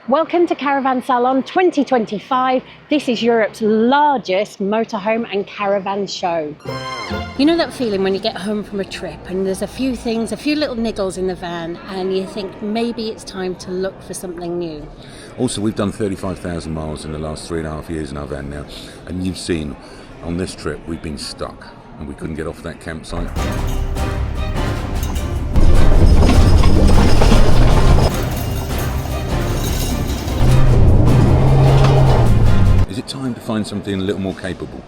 Welcome to Caravan Salon 2025. This is Europe's largest motorhome and caravan show. You know that feeling when you get home from a trip and there's a few little niggles in the van and you think maybe it's time to look for something new? Also, we've done 35,000 miles in the last 3.5 years in our van now, and you've seen on this trip we've been stuck and we couldn't get off that campsite. Is it time to find something a little more capable?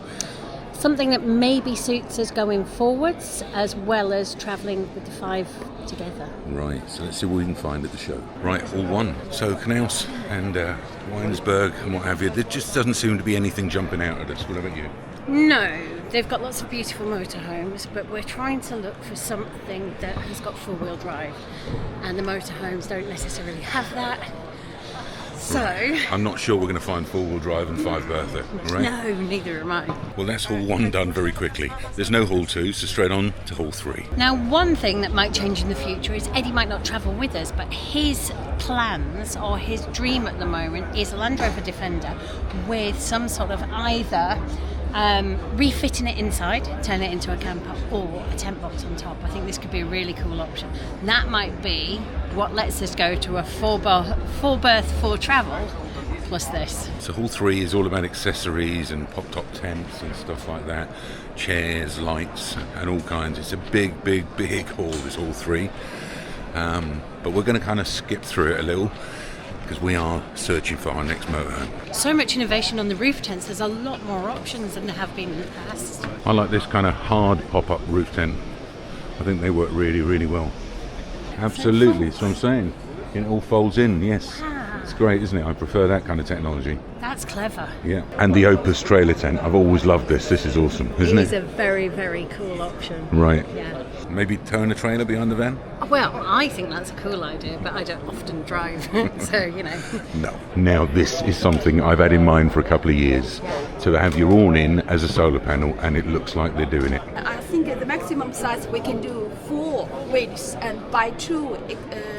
Something that maybe suits us going forwards as well as travelling with the five together. Right, so let's see what we can find at the show. Right, Hall 1. So Knaus and Weinsberg and what have you. There just doesn't seem to be anything jumping out at us. What about you? No, they've got lots of beautiful motorhomes, but we're trying to look for something that has got four-wheel drive. And the motorhomes don't necessarily have that. So I'm not sure we're going to find four-wheel drive and five bertha, right? No, neither am I. Well, that's Hall 1 done very quickly. There's no Hall 2, so straight on to Hall 3. Now, one thing that might change in the future is Eddie might not travel with us, but his plans or his dream at the moment is a Land Rover Defender with some sort of either refitting it inside, turn it into a camper, or a tent box on top. I think this could be a really cool option. That might be what lets us go to a full berth, full travel, plus this. So Hall 3 is all about accessories and pop-top tents and stuff like that, chairs, lights, and all kinds. It's a big hall, this Hall 3. But we're going to kind of skip through it a little, because we are searching for our next motorhome. So much innovation on the roof tents. There's a lot more options than there have been in the past. I like this kind of hard pop-up roof tent. I think they work really well. Absolutely, that's what I'm saying. It all folds in, yes. It's great, isn't it? I prefer that kind of technology. That's clever. Yeah, and the Opus trailer tent. I've always loved this. This is awesome, isn't it? It is a very cool option. Right. Yeah. Maybe towing a trailer behind the van? Well, I think that's a cool idea, but I don't often drive, so, you know. No. Now, this is something I've had in mind for a couple of years, to have your awning as a solar panel, and it looks like they're doing it. I think the maximum size we can do 4 widths and by 2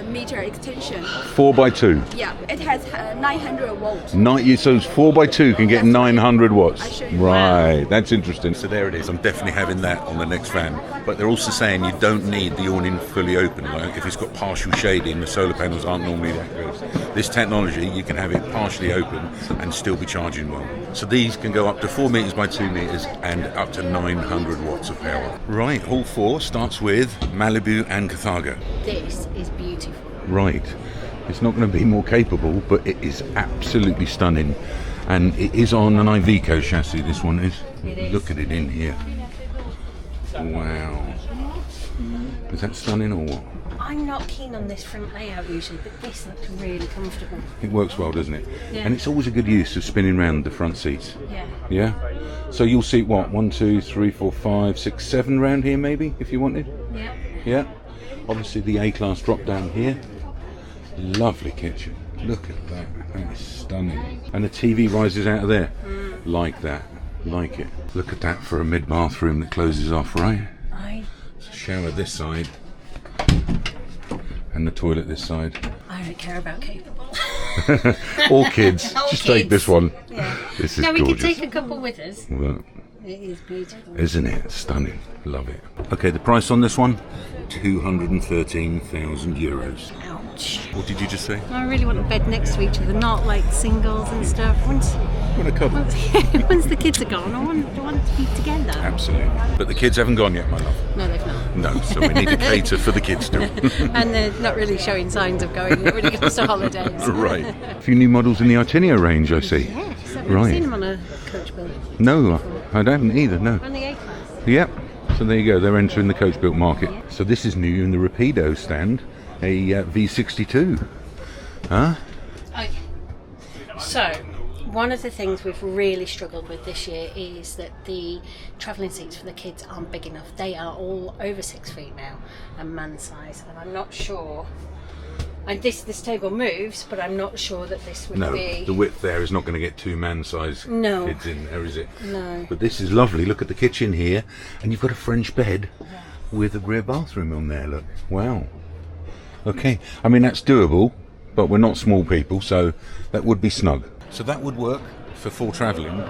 meter extension. 4x2? Yeah, it has 900 volts. So 4x2 can get 900 watts. I'll show you. Right, that's interesting. So there it is. I'm definitely having that on the next van. But they're also saying you don't need the awning fully open. Like if it's got partial shading, the solar panels aren't normally that good. This technology, you can have it partially open and still be charging well. So these can go up to 4 meters by 2 meters and up to 900 watts of power. Right, Hall 4 starts with Malibu and Carthago. This is beautiful. Right. It's not going to be more capable, but it is absolutely stunning. And it is on an Iveco chassis, this one is. It is. Look at it in here. Wow. Is that stunning or what? I'm not keen on this front layout usually, but this looks really comfortable. It works well, doesn't it? Yeah. And it's always a good use of spinning round the front seats. Yeah. Yeah? So you'll seat what? 1, 2, 3, 4, 5, 6, 7 round here maybe, if you wanted? Yeah. Yeah? Obviously the A-Class drop down here. Lovely kitchen. Look at that. That is stunning. And the TV rises out of there. Like that. Like it. Look at that for a mid-bathroom that closes off, right? Shower this side. And the toilet this side. I don't care about capable. All kids. All Just kids. take this one. Yeah. This is Now we gorgeous. could take a couple with us. Well, It is beautiful. isn't it? Stunning. Love it. Okay, the price on this one? 213,000 euros. Ouch. What did you just say? I really want a bed next to each other, not like singles and stuff. Once What a couple. once the kids are gone, I want to be together. Absolutely. But the kids haven't gone yet, my love. No, they've not. No, so we need to cater for the kids still. And they're not really showing signs of going when it comes to holidays. Right. A few new models in the Itineo range, I see. Yes, I've never Right. seen them on a coach build. No, I haven't either, no. On the A-Class. Yep. So there you go, they're entering the coach built market. So this is new in the Rapido stand, a V62. Huh? Okay. So, one of the things we've really struggled with this year is that the travelling seats for the kids aren't big enough. They are all over 6 feet now and man size, and I'm not sure. And this table moves, but I'm not sure that this would be. No, the width there is not going to get 2 man-sized No. kids in there, is it? No. But this is lovely. Look at the kitchen here, and you've got a French bed with a rear bathroom on there. Look, wow. Okay, I mean that's doable. but we're not small people, so that would be snug. So that would work for full travelling,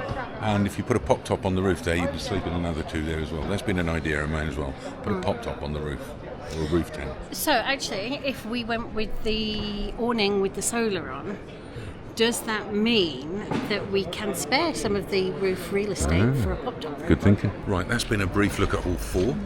and if you put a pop top on the roof there, you'd be sleeping another 2 there as well. That's been an idea of mine as well. Put a pop top on the roof, or a roof tent. So actually, if we went with the awning with the solar on, does that mean that we can spare some of the roof real estate for a pop top? Good thinking. Right, that's been a brief look at Hall 4.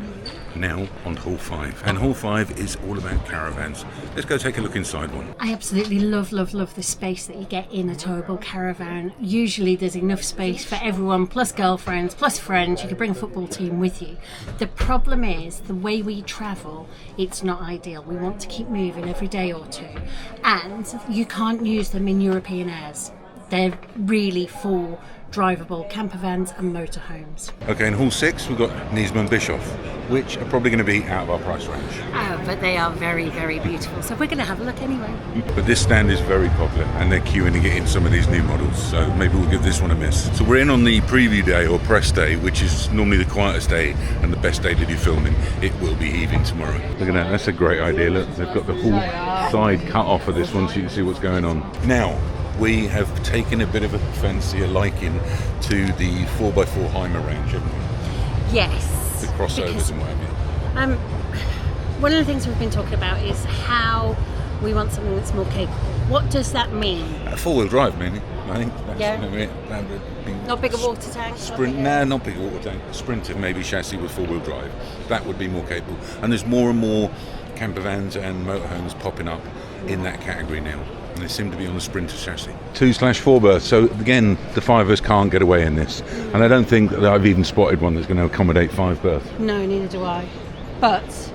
Now on to Hall 5. And Hall 5 is all about caravans. Let's go take a look inside one. I absolutely love the space that you get in a towable caravan. Usually there's enough space for everyone, plus girlfriends, plus friends. You could bring a football team with you. The problem is the way we travel, it's not ideal. We want to keep moving every day or two. And you can't use them in European airs. They're really for drivable camper vans and motorhomes. Okay, in Hall 6 we've got Niesman Bischoff, which are probably going to be out of our price range. Oh, but they are very, very beautiful. So we're going to have a look anyway. But this stand is very popular and they're queuing to get in some of these new models, so maybe we'll give this one a miss. So we're in on the preview day or press day, which is normally the quietest day and the best day to do filming. It will be heaving tomorrow. Look at that, that's a great idea. Look, they've got the whole side cut off of this one so you can see what's going on. Now, we have taken a bit of a fancy, a liking to the 4x4 Hymer range, haven't we? Yes. The crossovers and what have you. One of the things we've been talking about is how we want something that's more capable. What does that mean? A four-wheel drive, mainly. I think that's Yeah. that would be Not bigger water tank? not bigger water tank. Sprinter, maybe chassis with four-wheel drive. That would be more capable. And there's more and more camper vans and motorhomes popping up in that category now. And they seem to be on the Sprinter chassis. 2/4 berth. So again, the 5ers can't get away in this. And I don't think that I've even spotted one that's going to accommodate 5 berths. No, neither do I. But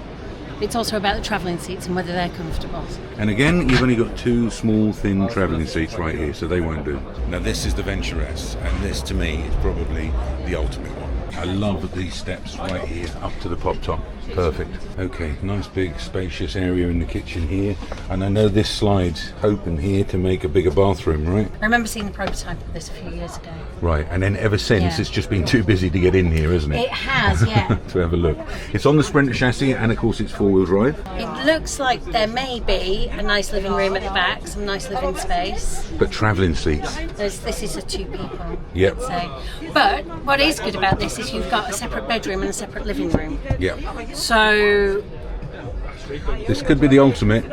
it's also about the travelling seats and whether they're comfortable. And again, you've only got 2 small, thin travelling seats right here, so they won't do. Now this is the Venture S, and this to me is probably the ultimate one. I love these steps right here up to the pop top. Perfect. Okay, nice big spacious area in the kitchen here, and I know this slides open here to make a bigger bathroom, right? I remember seeing the prototype of this a few years ago. Right, and then ever since it's just been too busy to get in here, isn't it? It has, yeah. To have a look. It's on the Sprinter chassis, and of course it's 4-wheel drive. It looks like there may be a nice living room at the back, some nice living space. But travelling seats. This is for 2 people, Yep. I'd say. But what is good about this is you've got a separate bedroom and a separate living room. Yeah. So This could be the ultimate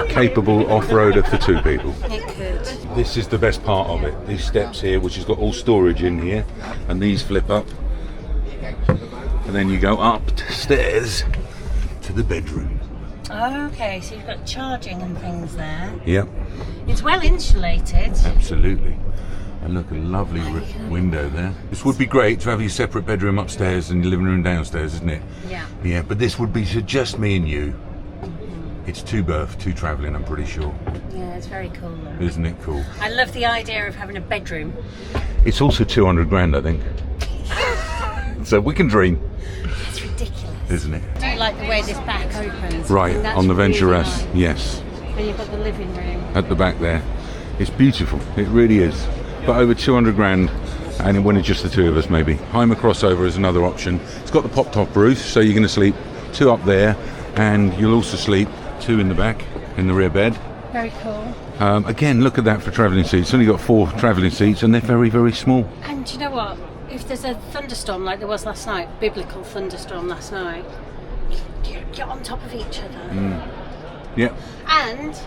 capable off-roader for 2 people. it could. This is the best part of it. These steps here, which has got all storage in here, and these flip up. And then you go up the stairs to the bedroom. Okay, so you've got charging and things there. Yep, It's well insulated. absolutely. And look, a lovely window there. This would be great to have your separate bedroom upstairs and your living room downstairs, isn't it? Yeah. Yeah, but this would be for just me and you. It's 2 berth, 2 travelling, I'm pretty sure. Yeah, it's very cool though. Isn't it cool? I love the idea of having a bedroom. It's also 200 grand, I think. So we can dream, It's ridiculous. isn't it? Do you like the way this back opens? Right, That's on the Venture really S, nice. yes. And you've got the living room. At the back there. It's beautiful, it really is. But over 200 grand, and when it's just the 2 of us maybe. Hymer crossover is another option. It's got the pop-top roof, so you're going to sleep 2 up there, and you'll also sleep 2 in the back, in the rear bed. Very cool. Again, look at that for travelling seats. It's only got 4 travelling seats, and they're very, very small. And do you know what? If there's a thunderstorm like there was last night, biblical thunderstorm last night, you get on top of each other. Yeah. And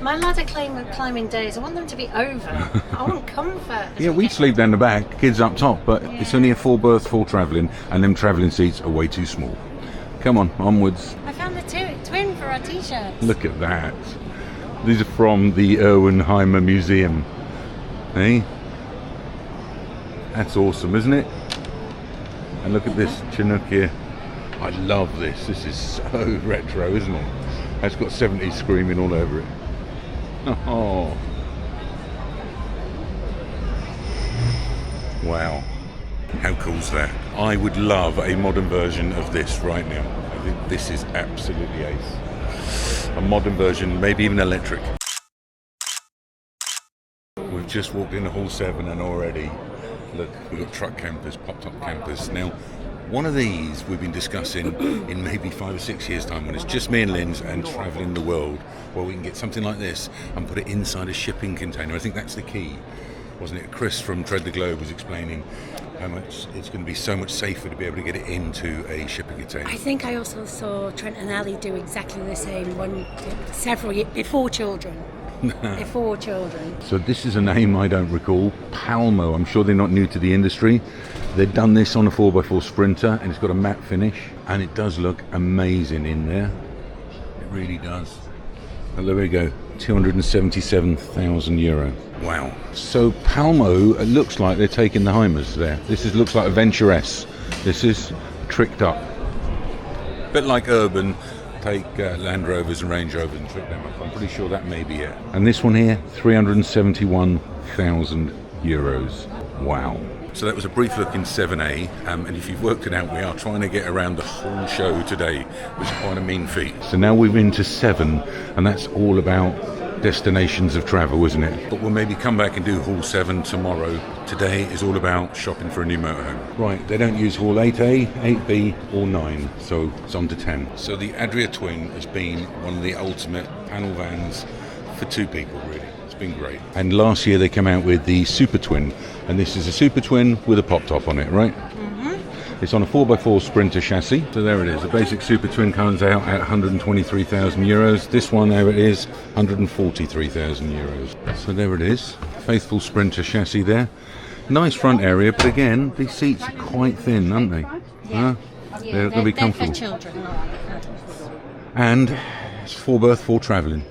my ladder climbing days, I want them to be over. I want comfort. Yeah, we sleep down the back, kids up top, but it's only a 4 berth, 4 travelling, and them travelling seats are way too small. Come on, onwards. I found the twin for our t-shirts. Look at that. These are from the Hymer Museum. Hey? That's awesome, isn't it? And look at this Chinook here. I love this. This is so retro, isn't it? It's got 70s screaming all over it. Oh. Wow. How cool's that? I would love a modern version of this right now. I think this is absolutely ace. A modern version, maybe even electric. We've just walked into Hall 7 and already, look, we've got truck campers, pop-top campers. Now, One of these we've been discussing in maybe 5 or 6 years' time when it's just me and Lynds and travelling the world, where we can get something like this and put it inside a shipping container. I think that's the key, wasn't it? Chris from Tread the Globe was explaining how much it's going to be so much safer to be able to get it into a shipping container. I think I also saw Trent and Ali do exactly the same several years before children. Before children. So this is a name I don't recall. Palmo. I'm sure they're not new to the industry. They've done this on a 4x4 Sprinter and it's got a matte finish and it does look amazing in there. It really does. Well, there we go. €277,000. Wow. So Palmo, it looks like they're taking the Hymers there. This looks like a Venture S. This is tricked up. A bit like Urban take Land Rovers and Range Rovers and trick them up. I'm pretty sure that may be it. And this one here, €371,000. Wow. So that was a brief look in 7A, and if you've worked it out, we are trying to get around the whole show today, which is quite a mean feat. So now we've been to 7, and that's all about destinations of travel, isn't it? But we'll maybe come back and do Hall 7 tomorrow. Today is all about shopping for a new motorhome. Right, they don't use Hall 8A, 8B or 9, so it's on to 10. So the Adria Twin has been one of the ultimate panel vans for 2 people, really. It's been great. And last year they came out with the Super Twin, and this is a Super Twin with a pop top on it, right? It's on a 4x4 Sprinter chassis. So there it is. The basic Super Twin comes out at €123,000. This one, there it is, €143,000. So there it is. Faithful Sprinter chassis there. Nice front area, but again, these seats are quite thin, aren't they? Yeah. They're going to be comfortable. They're for children, not adults. And it's 4 berth, 4 travelling.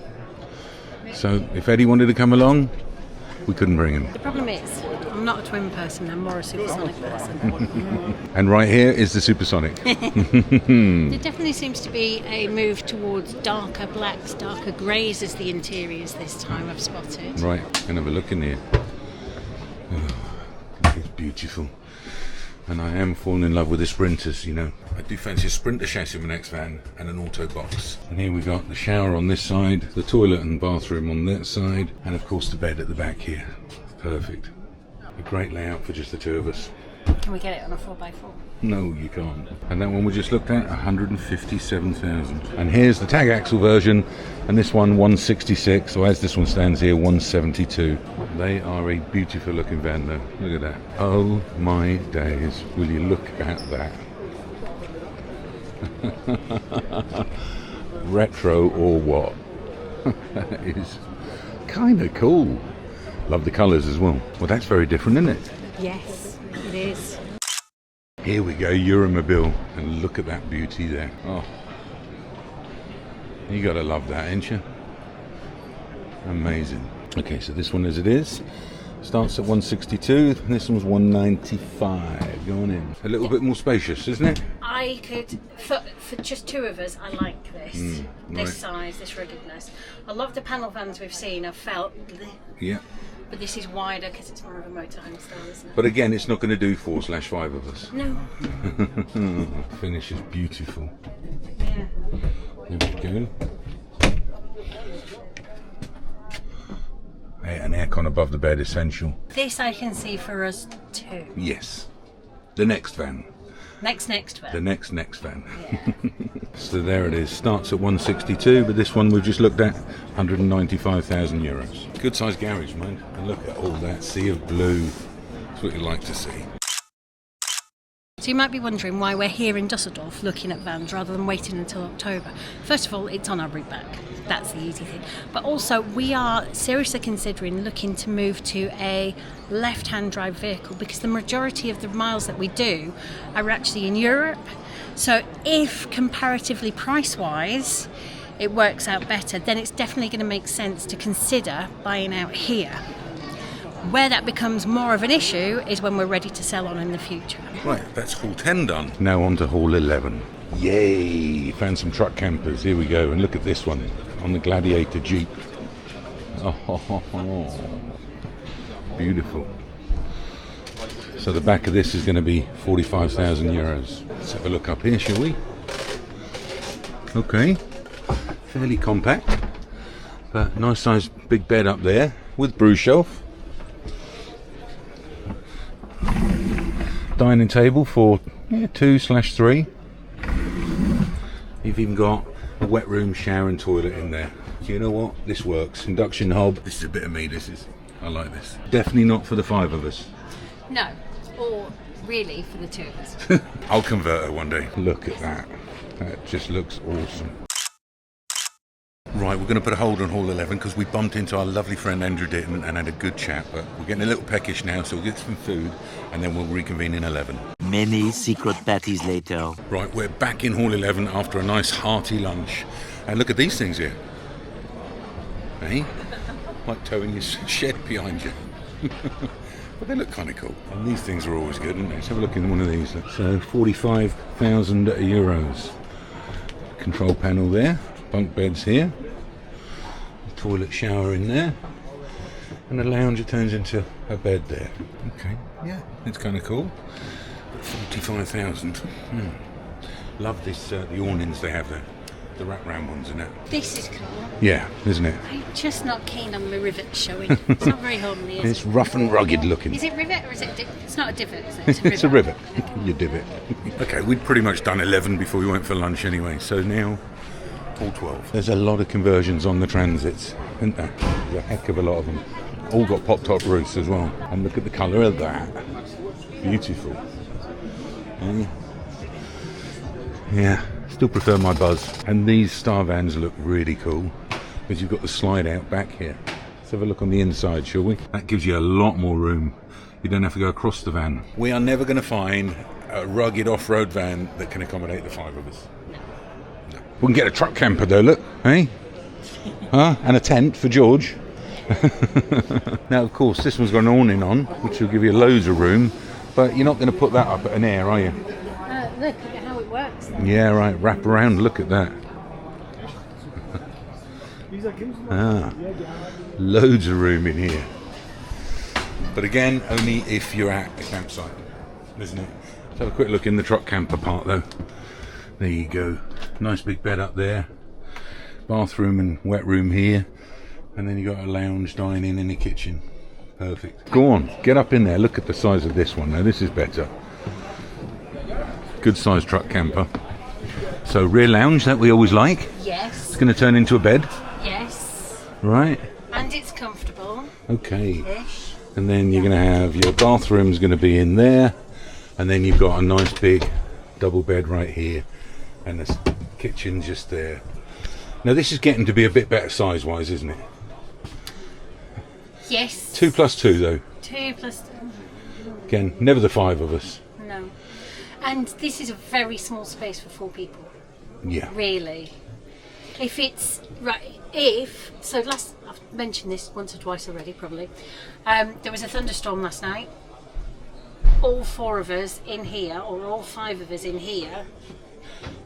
So if Eddie wanted to come along, we couldn't bring him. The problem is, I'm not a twin person, I'm more a supersonic person. And right here is the Supersonic. There definitely seems to be a move towards darker blacks, darker greys as the interiors this time, I've spotted. Right, can have a look in here. Oh, it's beautiful. And I am falling in love with the Sprinters, you know. I do fancy a Sprinter chassis for my next van and an auto box. And here we got the shower on this side, the toilet and bathroom on that side, and of course the bed at the back here. Perfect. A great layout for just the 2 of us. Can we get it on a 4x4? No, you can't. And that one we just looked at, 157,000. And here's the tag axle version, and this one 166, or as this one stands here, 172. They are a beautiful looking van though. Look at that. Oh my days, will you look at that? Retro or what? That is kind of cool. Love the colours as well. Well, that's very different, isn't it? Yes, it is. Here we go, Eura Mobil, and look at that beauty there. Oh, you gotta love that, ain't you? Amazing. Okay, so this one as it is starts at 162, and this one's 195. Going in a little bit more spacious, isn't it? I could, for just 2 of us, I like this. Right. This size, this ruggedness. I love the panel vans we've seen. I've felt, Yeah. but this is wider because it's more of a motorhome style, isn't it? But again, it's not going to do 4/5 of us. No. Finish is beautiful. Yeah. There we go. Hey, an aircon above the bed, essential. This I can see for us too. Yes. The next van. Next van. The next van. Yeah. So there it is. Starts at 162, but this one we've just looked at, €195,000. Good sized garage, man. And look at all that sea of blue. That's what you like to see. So you might be wondering why we're here in Dusseldorf looking at vans rather than waiting until October. First of all, it's on our route back. That's the easy thing. But also, we are seriously considering looking to move to a left-hand drive vehicle because the majority of the miles that we do are actually in Europe. So if comparatively price-wise it works out better, then it's definitely going to make sense to consider buying out here. Where that becomes more of an issue is when we're ready to sell on in the future. Right, that's Hall 10 done. Now on to Hall 11. Yay! Found some truck campers. Here we go. And look at this one on the Gladiator Jeep. Oh, beautiful. So the back of this is going to be €45,000. Let's have a look up here, shall we? Okay. Fairly compact. But nice size big bed up there with brew shelf. Dining table for Yeah, 2/3. You've even got a wet room, shower and toilet in there. So you know what? This works. Induction hob. This is a bit of me, I like this. Definitely not for the 5 of us. No, or really for the 2 of us. I'll convert her one day. Look at that. That just looks awesome. Right, we're going to put a hold on Hall 11 because we bumped into our lovely friend Andrew Ditton and had a good chat, but we're getting a little peckish now, so we'll get some food and then we'll reconvene in 11. Many secret patties later. Right, we're back in Hall 11 after a nice hearty lunch. And look at these things here. Hey? Like towing your shed behind you. But they look kind of cool. And these things are always good, aren't they? Let's have a look in one of these. So 45,000 euros. Control panel there. Bunk beds here. A toilet shower in there. And a lounge that turns into a bed there. Okay, yeah, it's kind of cool. 45,000. Love this, the awnings they have there. The wrap-round ones in it. This is cool. Yeah, isn't it? I'm just not keen on the rivet showing. It's not very homely, is It's rough and rugged looking. Is it rivet or is it it's not a divot, is it? It's a rivet. You divot. Okay, we'd pretty much done 11 before we went for lunch anyway, so now all 12. There's a lot of conversions on the transits, isn't there? There's a heck of a lot of them. All got pop-top roofs as well. And look at the colour of that. Beautiful. Yeah, still prefer my Buzz. And these Star Vans look really cool because you've got the slide out back here. Let's have a look on the inside, shall we? That gives you a lot more room. You don't have to go across the van. We are never going to find a rugged off-road van that can accommodate the 5 of us. No. We can get a truck camper though, look, hey? And a tent for George. Now, of course, this one's got an awning on, which will give you loads of room, but you're not going to put that up at an air, are you? Look at how it works. Yeah, right, wrap around, look at that. Loads of room in here. But again, only if you're at a campsite, isn't it? Let's have a quick look in the truck camper part though. There you go. Nice big bed up there. Bathroom and wet room here. And then you got a lounge, dining and a kitchen. Perfect. Go on, get up in there. Look at the size of this one. Now this is better. Good sized truck camper. So rear lounge that we always like. Yes. It's going to turn into a bed. Yes. Right. And it's comfortable. Okay. Ish. And then you're going to have your bathroom's going to be in there. And then you've got a nice big double bed right here. And the kitchen just there. Now this is getting to be a bit better size wise, isn't it? Yes. 2 plus 2 though. 2 plus 2. Again, never the 5 of us. No. And this is a very small space for 4 people. Yeah. Really. If it's right, so I've mentioned this once or twice already, probably. There was a thunderstorm last night. All 4 of us in here, or all 5 of us in here.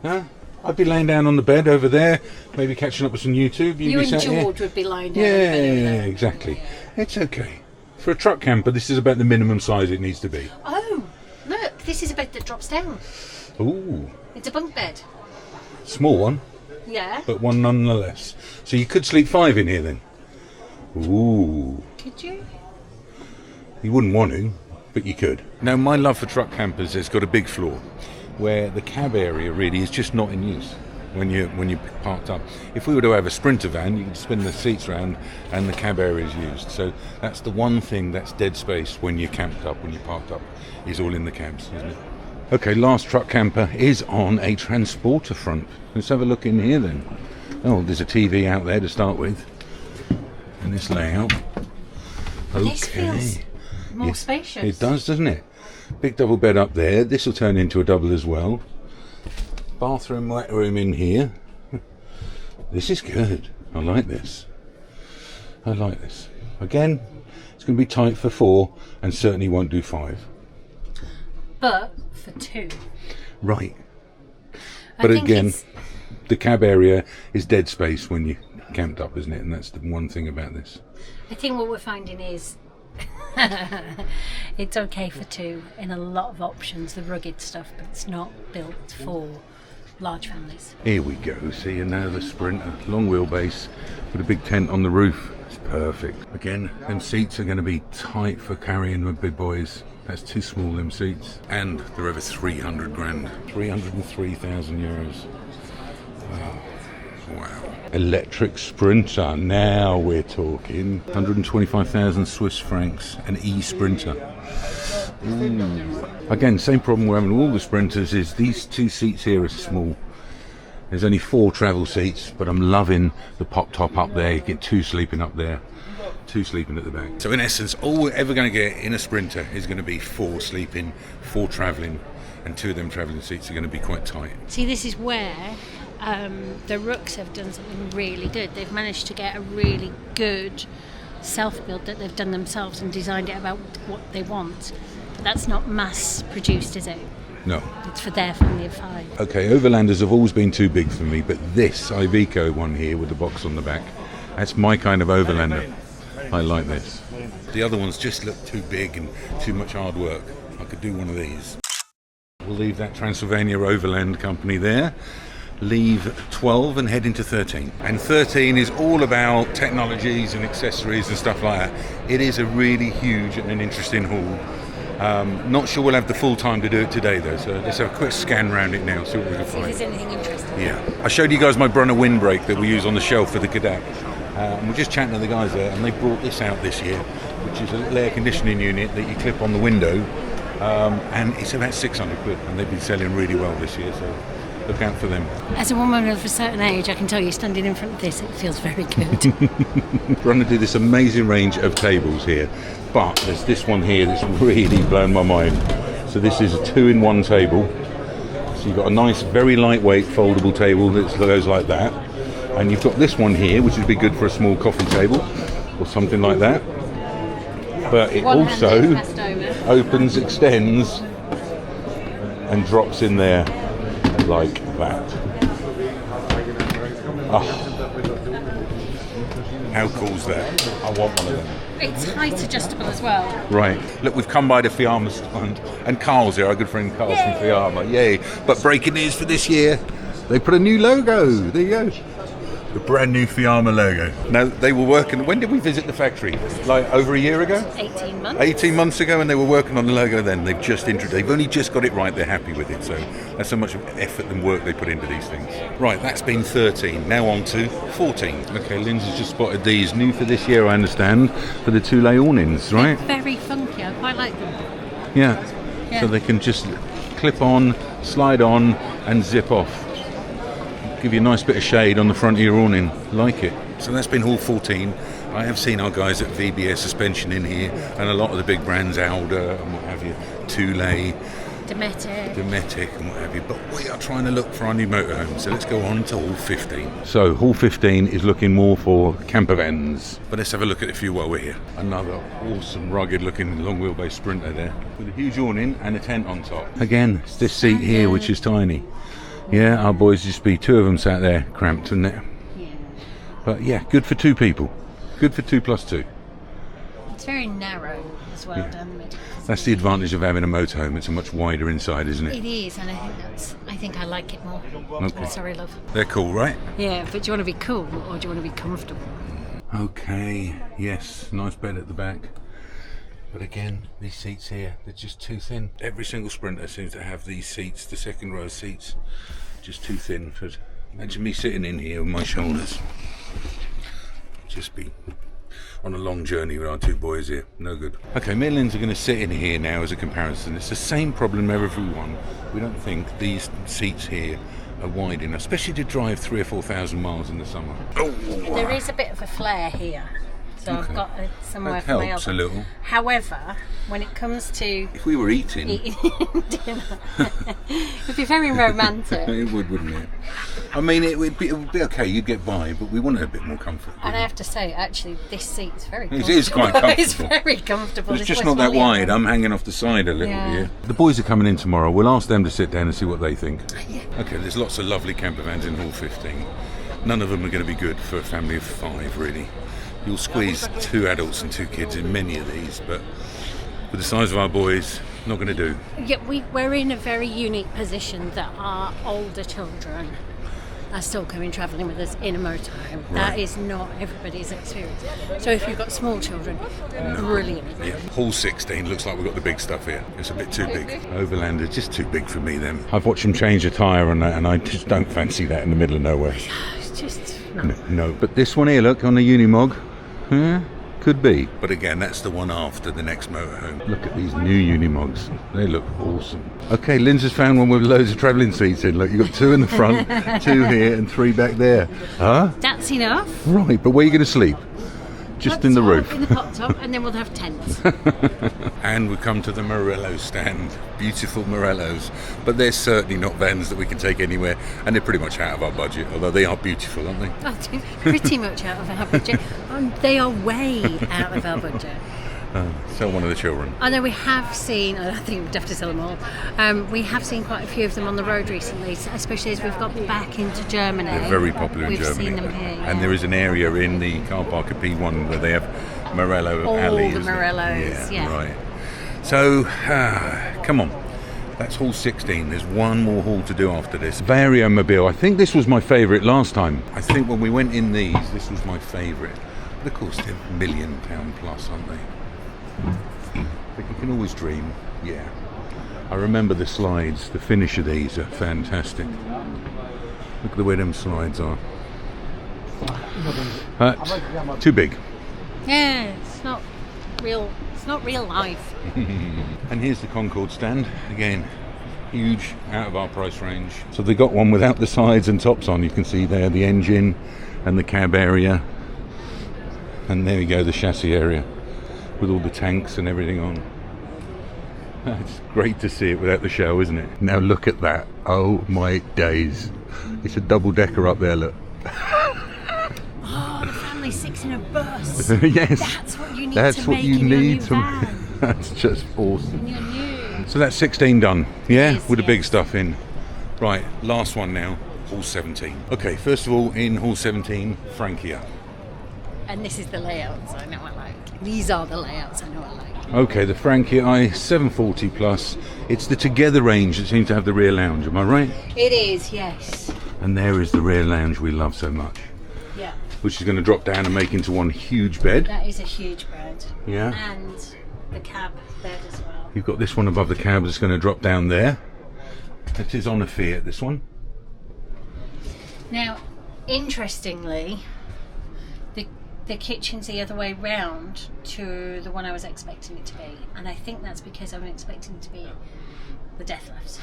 Huh? I'd be laying down on the bed over there, maybe catching up with some YouTube. You be and sat here. George would be lying down. Yeah, exactly. It's okay. For a truck camper, this is about the minimum size it needs to be. Oh, look, this is a bed that drops down. Ooh. It's a bunk bed. Small one, Yeah. but one nonetheless. So you could sleep 5 in here then. Ooh. Could you? You wouldn't want to, but you could. Now, my love for truck campers has got a big flaw, where the cab area really is just not in use when you're parked up. If we were to have a Sprinter van, you could spin the seats around and the cab area is used. So that's the one thing that's dead space when you're camped up, when you're parked up, is all in the cabs, isn't it? Okay, last truck camper is on a transporter front. Let's have a look in here then. Oh, there's a TV out there to start with. And this layout. Okay. This feels more spacious. It does, doesn't it? Big double bed up there. This will turn into a double as well. Bathroom, wet room in here. This is good. I like this. I like this. Again, it's going to be tight for 4 and certainly won't do 5. But for 2. Right. But again, the cab area is dead space when you're camped up, isn't it? And that's the one thing about this. I think what we're finding is it's okay for 2 in a lot of options, the rugged stuff, but it's not built for large families. Here we go, see another Sprinter, long wheelbase with a big tent on the roof. It's perfect. Again, them seats are going to be tight for carrying the big boys. That's too small, them seats. And they're over 300 grand. 303,000 euros. Wow. Electric Sprinter, now we're talking. 125,000 Swiss francs, an e-Sprinter. Ooh. Again, same problem we're having with all the Sprinters is these two seats here are small. There's only 4 travel seats, but I'm loving the pop top up there. You get 2 sleeping up there, 2 sleeping at the back. So in essence, all we're ever going to get in a Sprinter is going to be 4 sleeping, 4 travelling, and 2 of them travelling seats are going to be quite tight. See, this is where the Rooks have done something really good. They've managed to get a really good self-build that they've done themselves and designed it about what they want. But that's not mass-produced, is it? No. It's for their family of 5. Okay, Overlanders have always been too big for me, but this Iveco one here with the box on the back, that's my kind of Overlander. I like this. The other ones just look too big and too much hard work. I could do one of these. We'll leave that Transylvania Overland company there. Leave 12 and head into 13. And 13 is all about technologies and accessories and stuff like that. It is a really huge and an interesting haul. Not sure we'll have the full time to do it today though, so let's have a quick scan around it now, see what we can find. If there's anything interesting. Yeah. I showed you guys my Brunner windbreak that we use on the shelf for the cadet. And we're just chatting to the guys there, and they brought this out this year, which is a little air conditioning unit that you clip on the window, and it's about 600 quid, and they've been selling really well this year, so look out for them. As a woman of a certain age, I can tell you, standing in front of this, it feels very good. Brunner do this amazing range of tables here, but there's this one here that's really blown my mind. So this is a 2-in-1 table. So you've got a nice, very lightweight foldable table that goes like that. And you've got this one here, which would be good for a small coffee table or something like that. But it also opens, extends, and drops in there like that. Oh. How cool's that? I want one of them. It's height adjustable as well. Right. Look, we've come by the Fiamma stand, and Carl's here, our good friend Carl from Fiamma. Yay. But breaking news for this year, they put a new logo. There you go. The brand new Fiamma logo. Now, they were working, when did we visit the factory? Like over a year ago? 18 months. 18 months ago, and they were working on the logo then. They've just introduced, they've only just got it right, they're happy with it. So that's how much effort and work they put into these things. Right, that's been 13. Now on to 14. Okay, Lindsay's just spotted these. New for this year, I understand, for the two-lay awnings, right? They're very funky, I quite like them. Yeah. So they can just clip on, slide on, and zip off. Give you a nice bit of shade on the front of your awning. Like it. So that's been haul 14. I have seen our guys at VBS Suspension in here, and a lot of the big brands, Alder and what have you, Thule, Dometic and what have you. But we are trying to look for our new motorhome. So let's go on to haul 15. So haul 15 is looking more for campervans. But let's have a look at a few while we're here. Another awesome, rugged-looking long wheelbase Sprinter there, with a huge awning and a tent on top. Again, it's this seat here which is tiny. Yeah, our boys just be 2 of them sat there, cramped, wouldn't it? Yeah. But yeah, good for 2 people. Good for 2 plus 2. It's very narrow as well down the middle. That's the advantage of having a motorhome. It's a much wider inside, isn't it? It is, and I think I like it more. Okay. Sorry, love. They're cool, right? Yeah, but do you want to be cool or do you want to be comfortable? Okay, yes, nice bed at the back. But again, these seats here, they're just too thin. Every single Sprinter seems to have these seats, the second row seats, just too thin. Imagine me sitting in here with my shoulders. Just be on a long journey with our 2 boys here. No good. Okay, me and Lindsay are going to sit in here now as a comparison. It's the same problem everyone. We don't think these seats here are wide enough, especially to drive 3,000 or 4,000 miles in the summer. Oh. There is a bit of a flare here. So I've got somewhere that for my helps elbow. a little. However, when it comes to if we were eating dinner, it'd be very romantic. It would, wouldn't it? I mean, it would be okay. You'd get by, but we wanted a bit more comfort. And I have to say, actually, this seat's very comfortable. It is quite comfortable. It's very comfortable. But it's just not that wide. I'm hanging off the side a little here. The boys are coming in tomorrow. We'll ask them to sit down and see what they think. Yeah. Okay, there's lots of lovely camper vans in Hall 15. None of them are going to be good for a family of 5, really. You'll squeeze 2 adults and 2 kids in many of these, but with the size of our boys, Not going to do. Yeah, we're in a very unique position that our older children are still coming travelling with us in a motorhome. Right. That is not everybody's experience. So if you've got small children, brilliant. Yeah. Hall 16 looks like we've got the big stuff here. It's a bit too big. Overlanders, just too big for me then. I've watched them change a tyre and I just don't fancy that in the middle of nowhere. It's just No. But this one here, look, on the Unimog, could be. But again, that's the one after the next motorhome. Look at these new Unimogs. They look awesome. Okay, Lynds has found one with loads of travelling seats in. Look, you've got 2 in the front, 2 here and 3 back there. Huh? That's enough. Right, but where are you going to sleep? Just in the roof. In the hot tub, and then we'll have tents. And we come to the Morello stand. Beautiful Morellos. But they're certainly not vans that we can take anywhere, and they're pretty much out of our budget, although they are beautiful, aren't they? Pretty much out of our budget. They are way out of our budget. Sell one of the children. I know we have seen, I think we'd have to sell them all, we have seen quite a few of them on the road recently, especially as we've got back into Germany. They're very popular in Germany. We've seen them here, yeah. And there is an area in the car park at P1 where they have Morello alley. All the Morellos, yeah. Right. So, come on. That's Hall 16. There's one more hall to do after this. Eura Mobil. I think this was my favourite last time. I think when we went in these, this was my favourite. But of course, they're £1 million plus, aren't they? But you can always dream. Yeah. I remember the slides. The finish of these are fantastic. Look at the way them slides are. Too big. Yeah, it's not real. It's not real life. And here's the Concorde stand again. Huge, out of our price range. So they got one without the sides and tops on. You can see there the engine and the cab area. And there we go, the chassis area with all the tanks and everything on. It's great to see it without the shell, isn't it? Now look at that. Oh my days. It's a double decker up there, look. Oh, the family 6 in a bus. Yes. That's what you need That's to what make you in your need new to van. That's just awesome. In your new. So that's 16 done. Yeah, Yes, with the big yes. stuff in. Right, last one now. Hall 17. Okay, first of all, in Hall 17, Frankia. And this is the layouts I know I like. These are the layouts I know I like. Okay, the Frankia i 740 Plus. It's the Together range that seems to have the rear lounge, am I right? It is, yes. And there is the rear lounge we love so much, Yeah. which is going to drop down and make into one huge bed. That is a huge bed. Yeah. And the cab bed as well. You've got this one above the cab that's going to drop down there. It is on a Fiat, this one. Now, interestingly, the kitchen's the other way round to the one I was expecting it to be, and I think that's because I'm expecting it to be the Dethleffs.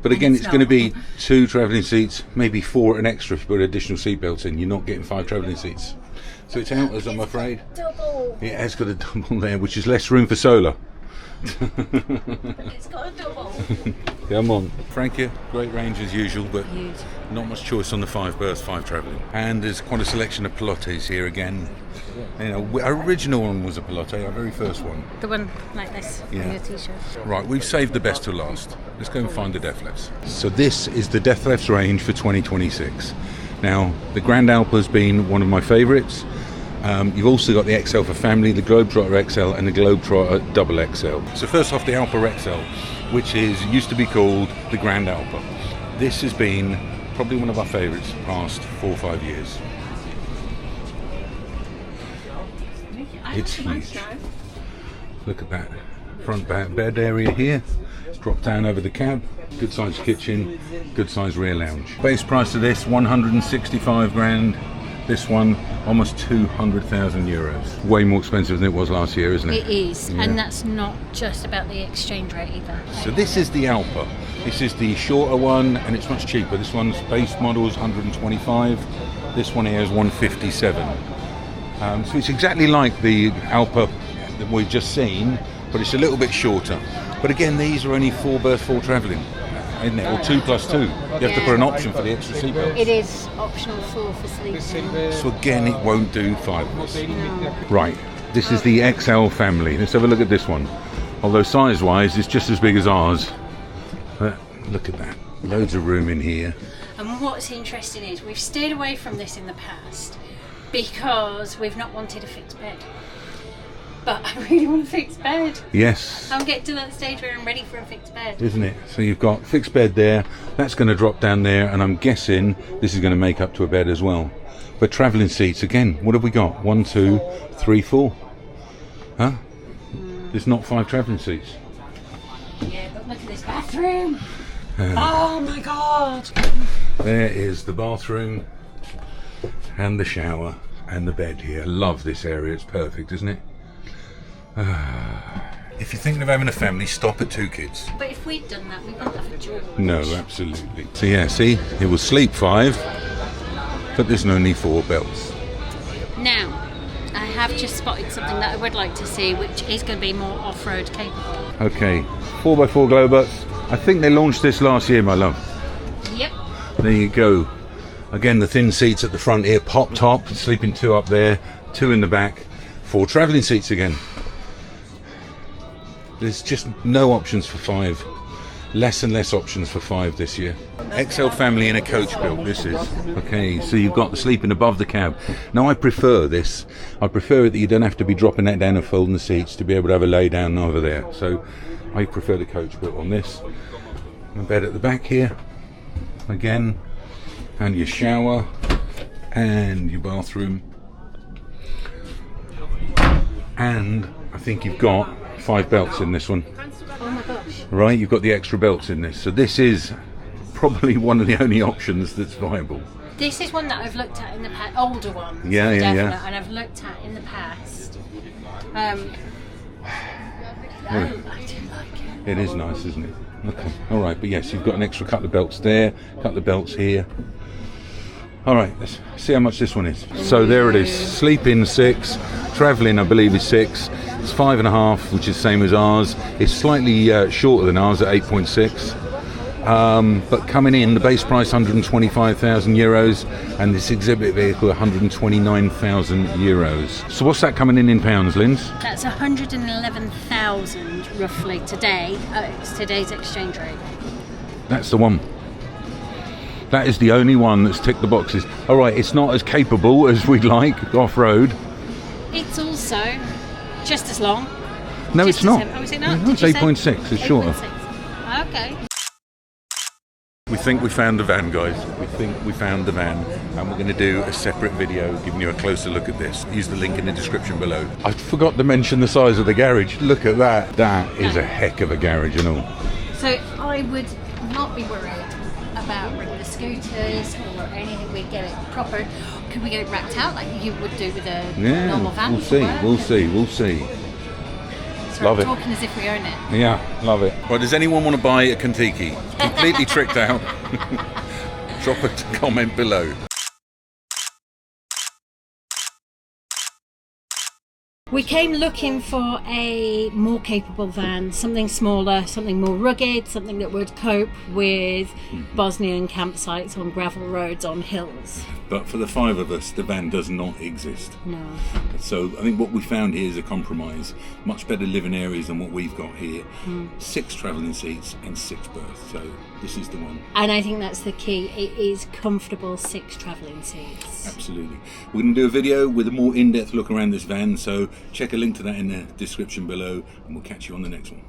But again, it's going to be 2 travelling seats, maybe 4 an extra if you put additional seat belts in. You're not getting 5 travelling seats. So it's out, as I'm afraid. Double. It has got a double there, which is less room for solar. It's got a double. Come on. Frankia, great range as usual, but Huge. not much choice on the 5 berth, 5 travelling. And there's quite a selection of pilotes here again. You know, our original one was a pilote, our very first one. The one like this on Yeah. your t-shirt. Right, we've saved the best to last. Let's go and find the Dethleffs. So this is the Dethleffs range for 2026. Now, the Grand Alpa's been one of my favourites. You've also got the XL for family, the Globetrotter XL and the Globetrotter Double XL. So first off, the Alpa XL, which used to be called the Grand Alpa. This has been probably one of our favourites the past 4 or 5 years. It's huge. Look at that front bed area here. It's dropped down over the cab. Good sized kitchen, good sized rear lounge. Base price of this 165 grand. This one almost 200,000 euros. Way more expensive than it was last year, isn't it? It is, Yeah. and that's not just about the exchange rate either. So this is the Alpa. This is the shorter one, and it's much cheaper. This one's base model is 125. This one here is 157. So it's exactly like the Alpa that we've just seen, but it's a little bit shorter. But again, these are only 4 berth, 4 travelling, isn't it? Or 2 plus 2. You have to put an option for the extra seatbelt. It is optional for sleeping. So again, it won't do 5 of us. Right, this is the XL family. Let's have a look at this one. Although size-wise, it's just as big as ours. But look at that. Loads of room in here. And what's interesting is we've stayed away from this in the past because we've not wanted a fixed bed. but I really want a fixed bed. Yes. I'm getting to that stage where I'm ready for a fixed bed. Isn't it? So you've got fixed bed there, that's going to drop down there, and I'm guessing this is going to make up to a bed as well. But travelling seats, again, what have we got? 1, 2, 3, 4. Huh? There's not 5 travelling seats. Yeah, but look at this bathroom. Oh my god. There is the bathroom and the shower and the bed here. Love this area, it's perfect, isn't it? If you're thinking of having a family, stop at 2 kids. But if we'd done that, we wouldn't have a George. No, absolutely. So yeah, see, it will sleep 5, but there's no need for belts. Now, I have just spotted something that I would like to see, which is going to be more off-road capable. Okay, 4x4 glow bots. I think they launched this last year, my love. Yep. There you go. Again, the thin seats at the front here, pop top, sleeping 2 up there, 2 in the back, 4 travelling seats again. There's just no options for 5. Less and less options for 5 this year. XL Family in a coach build, this is. Okay, so you've got the sleeping above the cab. Now I prefer this. I prefer it that you don't have to be dropping that down and folding the seats to be able to have a lay down over there. So I prefer the coach built on this. A bed at the back here. Again. And your shower. And your bathroom. And I think you've got 5 belts in this one. Oh my gosh. Right, you've got the extra belts in this. So this is probably one of the only options that's viable. This is one that I've looked at in the past, older ones. Yeah, yeah, definite, yeah. And I've looked at in the past. I do like it. It is nice, isn't it? Okay, all right, but yes, you've got an extra couple of belts there, couple of belts here. All right, let's see how much this one is. So there it is, sleep-in 6, travelling I believe is 6. It's 5.5, which is same as ours. It's slightly shorter than ours at 8.6. But coming in, the base price 125,000 euros, and this exhibit vehicle 129,000 euros. So what's that coming in pounds, Lynds? That's 111,000 roughly today. It's today's exchange rate. That's the one. That is the only one that's ticked the boxes. All right, it's not as capable as we'd like off-road. It's also just as long. No, Just it's not. Oh, is it not? No, it's 8.6. It's shorter. 8.6. Okay. We think we found the van, guys. We think we found the van, and we're going to do a separate video giving you a closer look at this. Use the link in the description below. I forgot to mention the size of the garage. Look at that. That is a heck of a garage and all. So I would not be worried about bringing the scooters or anything. We get it proper. Could we get it racked out like you would do with a normal van? We'll see. We'll see. We'll see. So Love we're it. talking as if we own it. Yeah, love it. Right, does anyone want to buy a kon-tiki? Completely tricked out. Drop a comment below. We came looking for a more capable van, something smaller, something more rugged, something that would cope with Bosnian campsites on gravel roads, on hills. But for the 5 of us, the van does not exist. No. So I think what we found here is a compromise. Much better living areas than what we've got here. 6 travelling seats and 6 berths. So this is the one. And I think that's the key. It is comfortable 6 travelling seats. Absolutely. We're going to do a video with a more in-depth look around this van. So check a link to that in the description below, and we'll catch you on the next one.